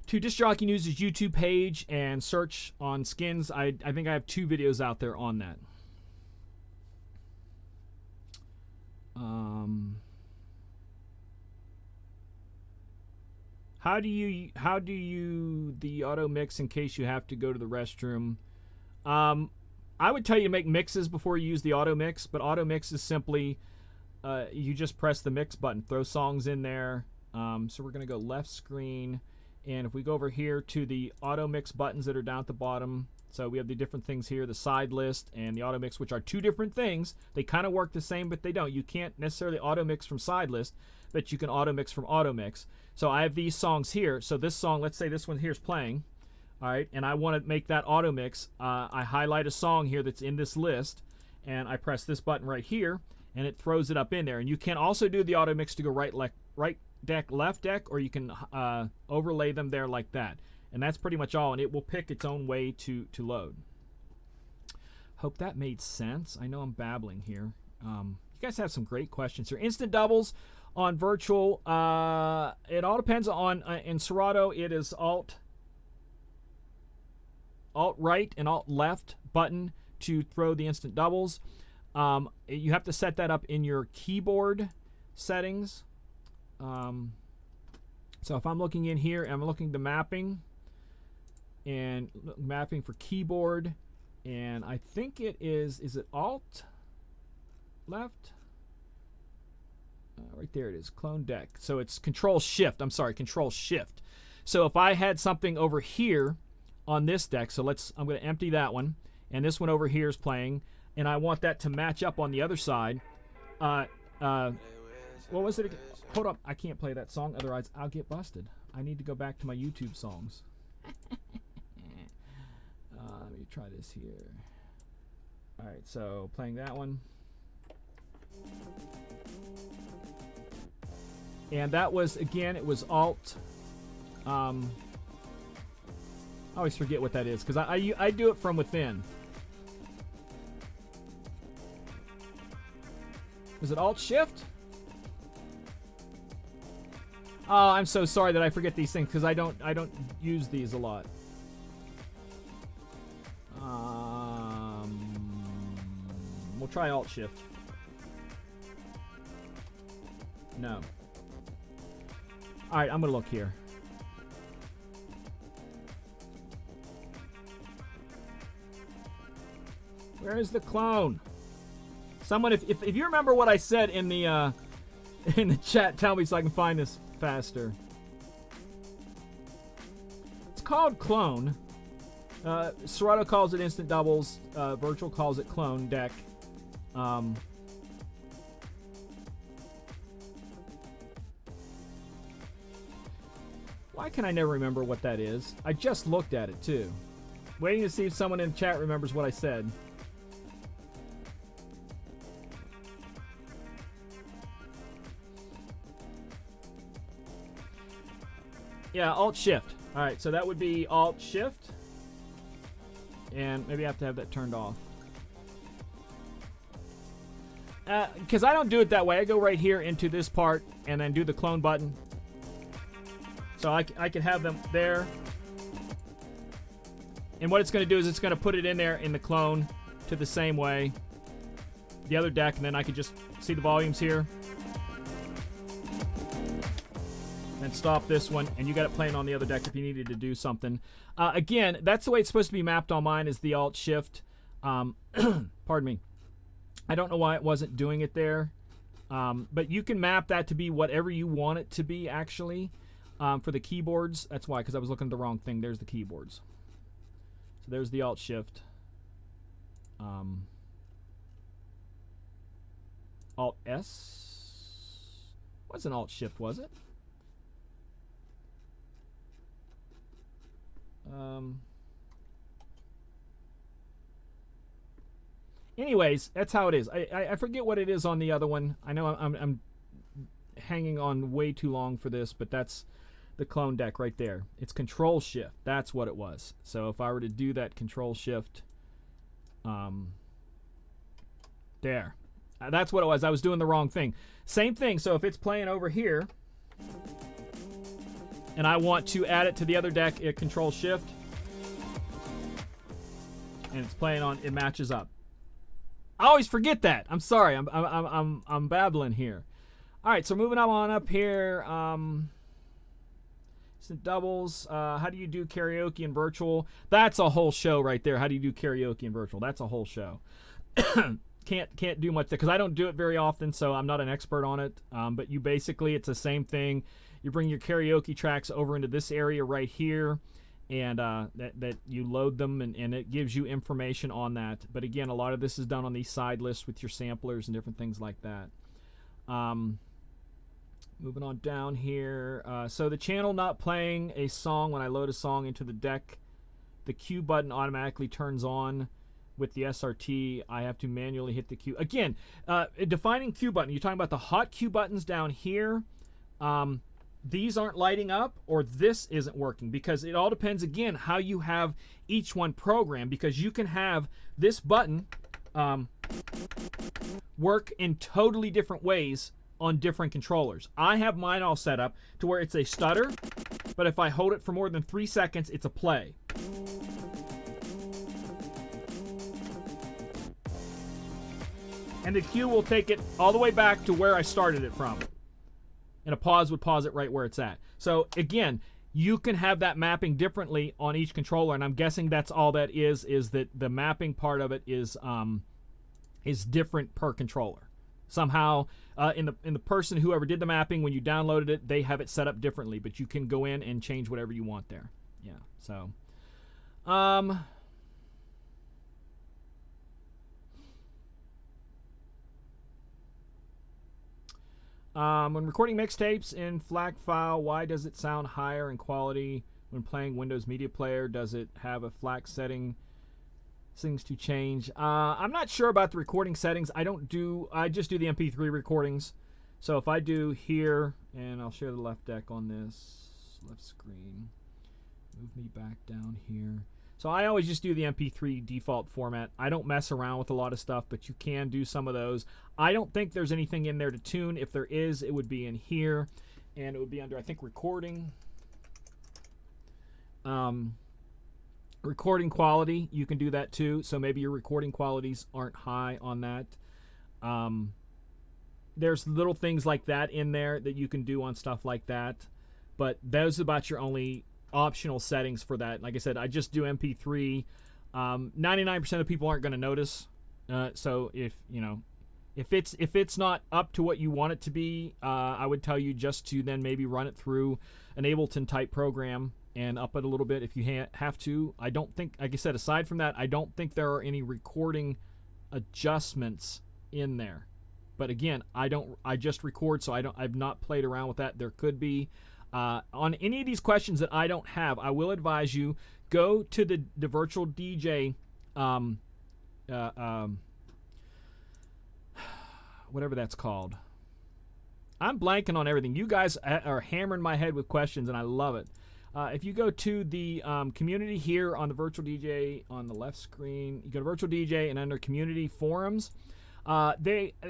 Speaker 1: Disc Jockey News' YouTube page and search on skins, I think I have 2 videos out there on that. How do you the auto mix in case you have to go to the restroom? I would tell you to make mixes before you use the auto mix, but auto mix is simply you just press the mix button, throw songs in there. So we're gonna go left screen, and if we go over here to the auto mix buttons that are down at the bottom, so we have the different things here, the side list and the auto mix, which are 2 different things. They kind of work the same, but they don't. You can't necessarily auto mix from side list, but you can auto mix from auto mix. So I have these songs here. So this song, let's say this one here is playing, all right, and I want to make that auto mix. I highlight a song here that's in this list, and I press this button right here, and it throws it up in there. And you can also do the auto mix to go right deck, left deck, or you can overlay them there like that. And that's pretty much all, and it will pick its own way to load. Hope that made sense. I know I'm babbling here. You guys have some great questions here. Instant doubles on virtual. It all depends on, in Serato, it is alt right and alt left button to throw the instant doubles. You have to set that up in your keyboard settings. So if I'm looking in here, I'm looking the mapping, and mapping for keyboard, and I think it is it alt left? Right there it is, clone deck. So it's control shift. I'm sorry, control shift. So if I had something over here on this deck, so I'm going to empty that one, and this one over here is playing, and I want that to match up on the other side. What was it again? Hold up, I can't play that song, otherwise I'll get busted. I need to go back to my YouTube songs. Let me try this here. All right, so playing that one. And that was, again, it was Alt. I always forget what that is because I do it from within. Is it Alt Shift? Oh, I'm so sorry that I forget these things because I don't use these a lot. We'll try Alt Shift. No. All right, I'm gonna look here. Where is the clone? Someone, if you remember what I said in the chat, tell me so I can find this faster. It's called Clone. Serato calls it Instant Doubles. Virtual calls it Clone Deck. Why can I never remember what that is? I just looked at it too. Waiting to see if someone in the chat remembers what I said. Yeah, Alt Shift. All right, so that would be Alt Shift. And maybe I have to have that turned off. Because I don't do it that way. I go right here into this part and then do the clone button. So I can have them there. And what it's going to do is it's going to put it in there in the clone to the same way. The other deck, and then I can just see the volumes here. And stop this one, and you got it playing on the other deck if you needed to do something. Again, that's the way it's supposed to be mapped on mine, is the Alt Shift. Pardon me. I don't know why it wasn't doing it there. But you can map that to be whatever you want it to be, actually. For the keyboards, that's why, because I was looking at the wrong thing. There's the keyboards. So there's the Alt Shift. Alt S. Wasn't Alt Shift, was it? Anyways, that's how it is. I forget what it is on the other one. I know I'm hanging on way too long for this, but that's the clone deck right there. It's Control Shift. That's what it was. So if I were to do that Control Shift, there. That's what it was. I was doing the wrong thing. Same thing. So if it's playing over here, and I want to add it to the other deck, it Control Shift, and it's playing on. It matches up. I always forget that. I'm sorry. I'm babbling here. All right. So moving on up here. Instant doubles. How do you do karaoke and virtual? That's a whole show right there. How do you do karaoke and virtual? That's a whole show. Can't do much there because I don't do it very often, so I'm not an expert on it. But you basically, it's the same thing. You bring your karaoke tracks over into this area right here, and that you load them, and it gives you information on that. But again, a lot of this is done on these side lists with your samplers and different things like that. Moving on down here. So the channel not playing a song when I load a song into the deck, the Q button automatically turns on. With the SRT, I have to manually hit the Q. Again, defining Q button, you're talking about the hot Q buttons down here. These aren't lighting up, or this isn't working, because it all depends, again, how you have each one programmed, because you can have this button work in totally different ways on different controllers. I have mine all set up to where it's a stutter, but if I hold it for more than 3 seconds, it's a play. And the Q will take it all the way back to where I started it from. And a pause would pause it right where it's at. So again, you can have that mapping differently on each controller, and I'm guessing that's all that is that the mapping part of it is different per controller. Somehow, in the person, whoever did the mapping, when you downloaded it, they have it set up differently, but you can go in and change whatever you want there. Yeah, so When recording mixtapes in FLAC file, why does it sound higher in quality when playing Windows Media Player? Does it have a FLAC settings to change? I'm not sure about the recording settings. I just do the MP3 recordings. So if I do here, and I'll share the left deck on this left screen. Move me back down here. So I always just do the MP3 default format. I don't mess around with a lot of stuff, but you can do some of those. I don't think there's anything in there to tune. If there is, it would be in here, and it would be under, I think, recording. Recording quality, you can do that too. So maybe your recording qualities aren't high on that. There's little things like that in there that you can do on stuff like that, but those are about your only optional settings for that. Like I said, I just do MP3. 99% of people aren't going to notice. So if it's not up to what you want it to be, I would tell you just to then maybe run it through an Ableton type program and up it a little bit if you have to. I don't think, like I said, aside from that, I don't think there are any recording adjustments in there. But again, I just record, so I've not played around with that. There could be. On any of these questions that I don't have, I will advise you, go to the virtual DJ, whatever that's called. I'm blanking on everything. You guys are hammering my head with questions, and I love it. If you go to the community here on the virtual DJ on the left screen, you go to virtual DJ and under community forums,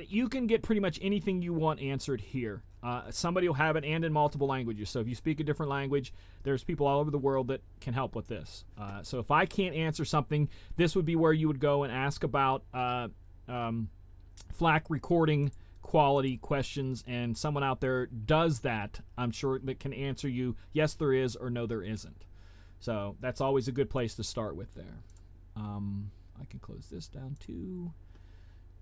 Speaker 1: you can get pretty much anything you want answered here. Somebody will have it and in multiple languages. So if you speak a different language, there's people all over the world that can help with this. So if I can't answer something, this would be where you would go and ask about FLAC recording quality questions, and someone out there does that, I'm sure, that can answer you yes there is or no there isn't. So that's always a good place to start with there. I can close this down too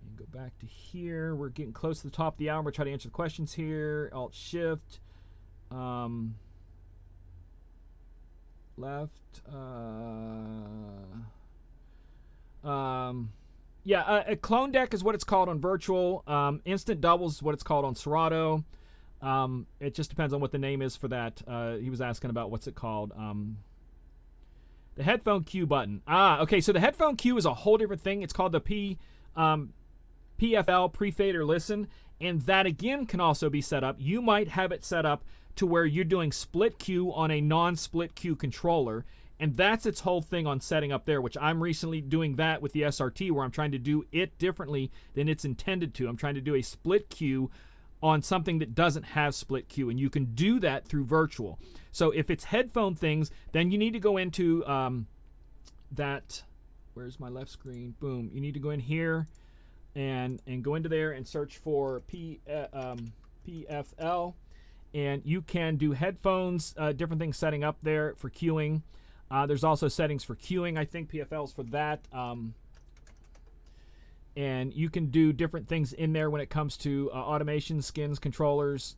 Speaker 1: and go back to here. We're getting close to the top of the hour. We're trying to answer the questions here. Alt Shift left yeah, a clone deck is what it's called on virtual. Instant doubles is what it's called on Serato. It just depends on what the name is for that. He was asking about what's it called. The headphone cue button. Okay, so the headphone cue is a whole different thing. It's called the PFL, pre-fader listen, and that again can also be set up. You might have it set up to where you're doing split cue on a non-split cue controller. And that's its whole thing on setting up there, which I'm recently doing that with the SRT, where I'm trying to do it differently than it's intended to. I'm trying to do a split cue on something that doesn't have split cue, and you can do that through virtual. So if it's headphone things, then you need to go into that. Where's my left screen? Boom. You need to go in here and go into there and search for PFL, and you can do headphones, different things setting up there for queuing. There's also settings for queuing. I think PFL's for that. And you can do different things in there when it comes to automation, skins, controllers.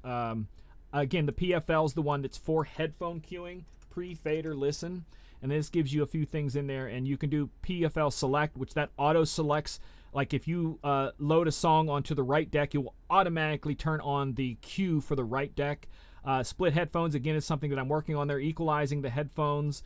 Speaker 1: Again, the PFL's the one that's for headphone queuing, pre-fader listen. And this gives you a few things in there. And you can do PFL select, which that auto selects. Like if you load a song onto the right deck, it will automatically turn on the cue for the right deck. Split headphones, again, is something that I'm working on there, equalizing the headphones.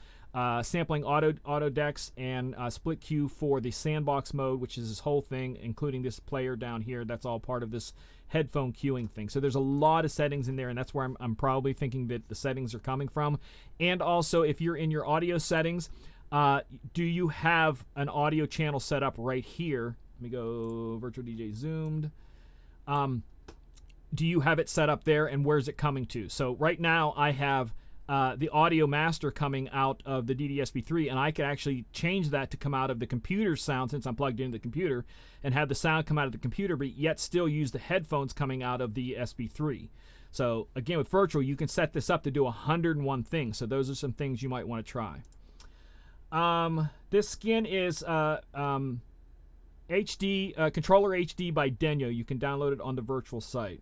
Speaker 1: Sampling auto decks, and split cue for the sandbox mode, which is this whole thing, including this player down here. That's all part of this headphone queuing thing. So there's a lot of settings in there, and that's where I'm probably thinking that the settings are coming from. And also, if you're in your audio settings, do you have an audio channel set up right here? Let me go virtual DJ zoomed. Do you have it set up there, and where's it coming to? So right now I have the audio master coming out of the DDSP3, and I could actually change that to come out of the computer sound, since I'm plugged into the computer, and have the sound come out of the computer, but yet still use the headphones coming out of the SP3. So again, with virtual, you can set this up to do 101 things. So those are some things you might want to try. This skin is HD Controller HD by Denyo. You can download it on the virtual site.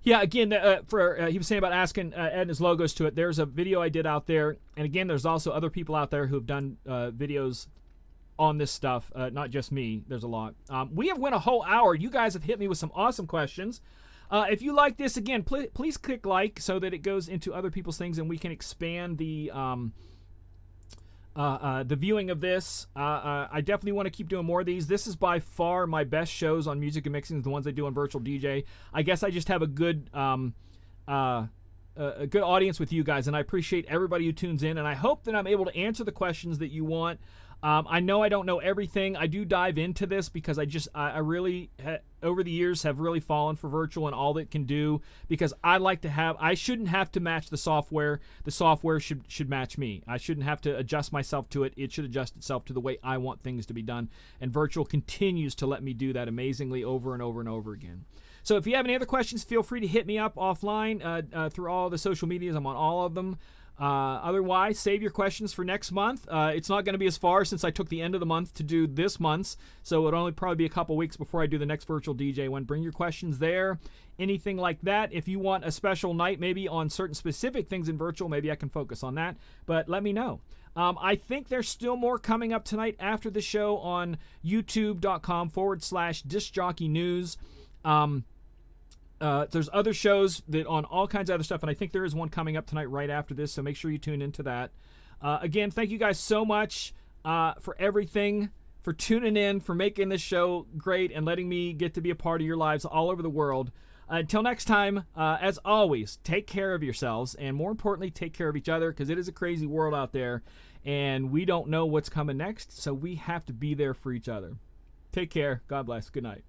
Speaker 1: Yeah, again, he was saying about asking adding his logos to it. There's a video I did out there, and again, there's also other people out there who have done videos on this stuff, not just me. There's a lot. We have went a whole hour. You guys have hit me with some awesome questions. If you like this, again, please click like so that it goes into other people's things and we can expand the viewing of this. I definitely want to keep doing more of these. This is by far my best shows on music and mixing, the ones I do on Virtual DJ. I guess I just have a good audience with you guys, and I appreciate everybody who tunes in, and I hope that I'm able to answer the questions that you want. I know I don't know everything. I do dive into this because I really over the years have really fallen for virtual and all that it can do, because I shouldn't have to match the software. The software should match me. I shouldn't have to adjust myself to it. It should adjust itself to the way I want things to be done, and virtual continues to let me do that amazingly over and over and over again. So if you have any other questions, feel free to hit me up offline through all the social medias. I'm on all of them. Otherwise, save your questions for next month. It's not going to be as far since I took the end of the month to do this month's, so it'll only probably be a couple weeks before I do the next Virtual DJ one. Bring your questions there. Anything like that. If you want a special night maybe on certain specific things in virtual, maybe I can focus on that, but let me know. I think there's still more coming up tonight after the show on youtube.com/discjockeynews. There's other shows that on all kinds of other stuff, and I think there is one coming up tonight right after this, so make sure you tune into that. Again, thank you guys so much for everything, for tuning in, for making this show great, and letting me get to be a part of your lives all over the world. Until next time, as always, take care of yourselves, and more importantly, take care of each other, because it is a crazy world out there, and we don't know what's coming next, so we have to be there for each other. Take care. God bless. Good night.